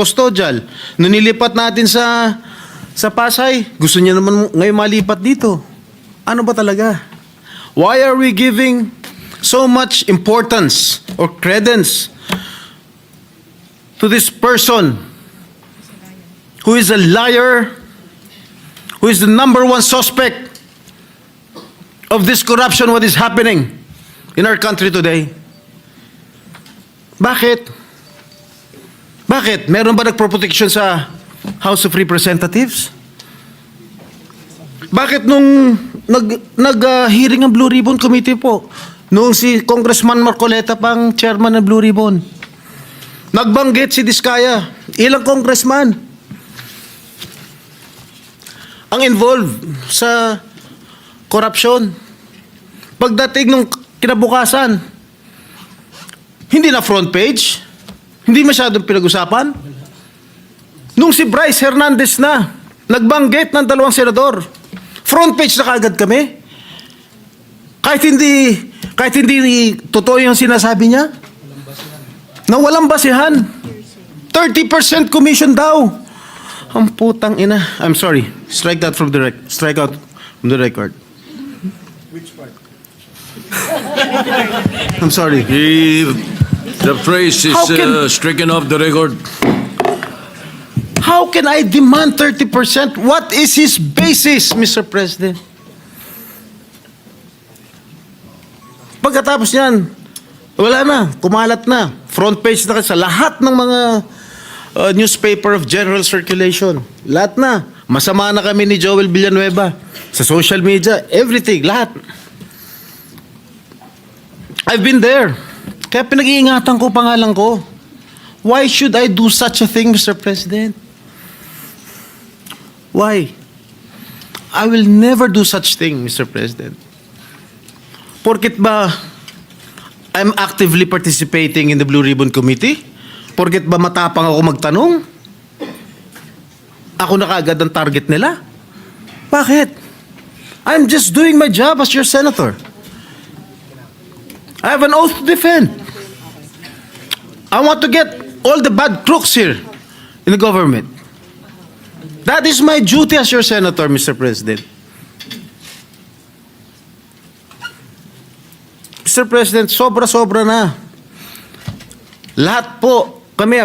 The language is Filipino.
custodial. Nung nilipat natin sa Pasay, gusto niya naman ngayon malipat dito. Ano ba talaga? Why are we giving so much importance or credence to this person who is a liar, who is the number one suspect of this corruption, what is happening in our country today? Bakit? Bakit? Meron ba nagproprotection sa House of Representatives? Bakit nung nag-hearing ang Blue Ribbon Committee po, nung si Congressman Marcoleta pang chairman ng Blue Ribbon, nagbanggit si Diskaya, ilang congressman ang involved sa corruption. Pagdating nung kinabukasan, hindi na front page, hindi masyadong pinag-usapan. Nung si Bryce Hernandez na, nagbanggit ng 2 senador, front page na kagad kami. Kahit hindi totoo yung sinasabi niya, na walang basihan. 30% commission daw. Ang putang ina. I'm sorry. Strike that from the strike out from the record. Which part? I'm sorry. The phrase is How can- stricken off the record. How can I demand 30%? What is his basis, Mr. President? Pagkatapos niyan, wala na, kumalat na. Front page na sa lahat ng mga newspaper of general circulation. Lahat na. Masama na kami ni Joel Villanueva. Sa social media, everything, lahat. I've been there. Kaya pinag-iingatan ko pangalan ko. Why should I do such a thing, Mr. President? Why? I will never do such thing, Mr. President. Porket ba I'm actively participating in the Blue Ribbon Committee? Porket ba matapang ako magtanong? Ako na kaagad ang target nila? Bakit? I'm just doing my job as your senator. I have an oath to defend. I want to get all the bad crooks here in the government. That is my duty as your senator, Mr. President. Mr. President, sobra-sobra na. Lahat po kami